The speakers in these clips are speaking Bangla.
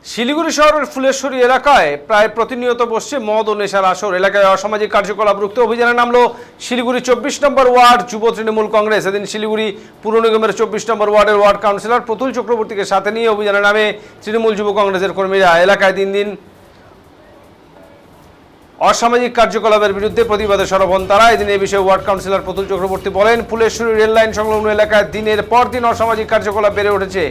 শিলিগুড়ি শহরের ফুলেশ্বরী এলাকায় প্রায় প্রতিনিয়ত বসছে মদ ও নেশার আসর। এলাকায় অসামাজিক কার্যকলাপ রুখতে অভিযানে নামলো শিলিগুড়ি 24 নম্বর ওয়ার্ড যুব তৃণমূল কংগ্রেস। এদিন শিলিগুড়ি পুর নিগমের 24 নম্বর ওয়ার্ডের ওয়ার্ড কাউন্সিলর প্রতুল চক্রবর্তীকে সাথে নিয়ে অভিযানে নামে তৃণমূল যুব কংগ্রেসের কর্মীরা। এলাকায় দিন দিন অসামাজিক কার্যকলাপের বিরুদ্ধে প্রতিবাদে সরব হন তারা। এদিন এই বিষয়ে ওয়ার্ড কাউন্সিলর প্রতুল চক্রবর্তী বলেন, ফুলেশ্বরী রেল লাইন সংলগ্ন এলাকায় দিনের পর দিন অসামাজিক কার্যকলাপ বেড়ে উঠেছে।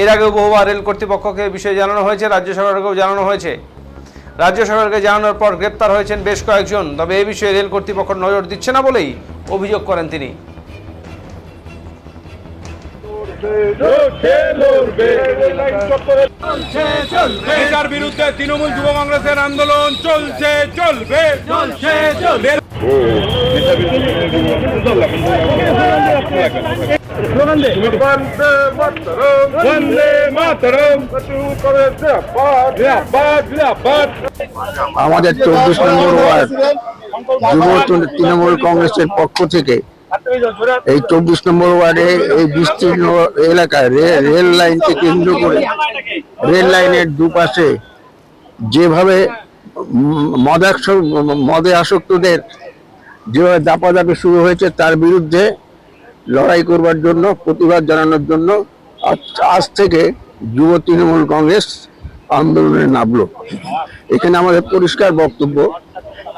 এর আগেও বহুবার রেল কর্তৃপক্ষকে বিষয়ে জানানো হয়েছে, রাজ্য সরকারকেও জানানো হয়েছে। রাজ্য সরকারকে জানানোর পর গ্রেপ্তার হয়েছেন বেশ কয়েকজন। তবে এই বিষয়ে রেল কর্তৃপক্ষ নজর দিচ্ছে না বলেই অভিযোগ করেন তিনি। এটার বিরুদ্ধে তৃণমূল যুব কংগ্রেসের আন্দোলন চলছে, চলবে, চলছে, চলবে। আমাদের 24 নম্বর ওয়ার্ড যুব তৃণমূল কংগ্রেসের পক্ষ থেকে এই 24 নম্বর ওয়ার্ডে এই বিস্তীর্ণ এলাকায় রেল লাইনকে কেন্দ্র করে রেল লাইনের দুপাশে যেভাবে মদে আসক্তদের যেভাবে দাপাদাপি শুরু হয়েছে তার বিরুদ্ধে লড়াই করবার জন্য, প্রতিবাদ জানানোর জন্য আজ থেকে যুব তৃণমূল কংগ্রেস আন্দোলনে নামলো। এখানে আমাদের পরিষ্কার বক্তব্য,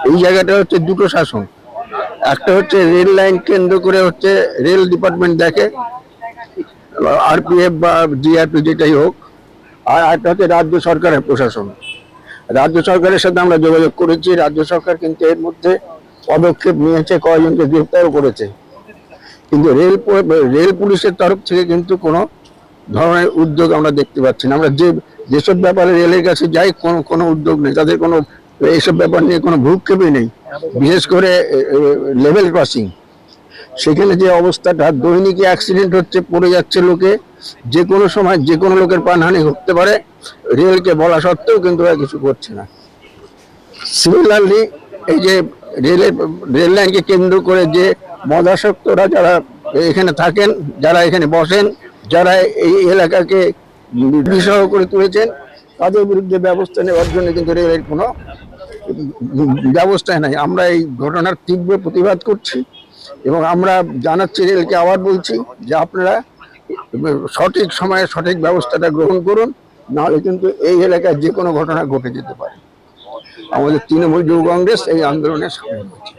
এই জায়গাটা হচ্ছে দুটো শাসন। একটা হচ্ছে রেল লাইন কেন্দ্র করে হচ্ছে রেল ডিপার্টমেন্ট দেখে, আরপিএফ বা জিআরপি যেটাই হোক, আর একটা হচ্ছে রাজ্য সরকারের প্রশাসন। রাজ্য সরকারের সাথে আমরা যোগাযোগ করেছি, রাজ্য সরকার কিন্তু এর মধ্যে পদক্ষেপ নিয়েছে, কয়েকজনকে গ্রেপ্তারও করেছে। কিন্তু রেল পুলিশের তরফ থেকে কিন্তু কোনো ধরনের উদ্যোগ আমরা দেখতে পাচ্ছি না। আমরা যেসব ব্যাপারে রেলের কাছে যাই কোনো উদ্যোগ নেই, তাদের কোনো এইসব ব্যাপার নিয়ে কোনো ভ্রুক্ষেপই নেই। বিশেষ করে লেভেল ক্রসিং, সেখানে যে অবস্থাটা, দৈনিক অ্যাক্সিডেন্ট হচ্ছে, পড়ে যাচ্ছে লোকে, যে কোনো সময় যে কোনো লোকের প্রাণহানি ঘটতে পারে, রেলকে বলা সত্ত্বেও কিন্তু ওরা কিছু করছে না। সিমিলারলি এই যে রেল লাইনকে কেন্দ্র করে যে মদাসক্তরা যারা এখানে থাকেন, যারা এখানে বসেন, যারা এই এলাকাকে বিসহ করে তুলেছেন, তাদের বিরুদ্ধে ব্যবস্থা নেওয়ার জন্য কিন্তু রেলের কোনো ব্যবস্থাই নাই। আমরা এই ঘটনার তীব্র প্রতিবাদ করছি এবং আমরা জানাচ্ছি রেলকে, আবার বলছি যে আপনারা সঠিক সময়ে সঠিক ব্যবস্থাটা গ্রহণ করুন, নাহলে কিন্তু এই এলাকায় যে কোনো ঘটনা ঘটে যেতে পারে। আমাদের তৃণমূল যুব কংগ্রেস এই আন্দোলনের সামিল হয়েছে।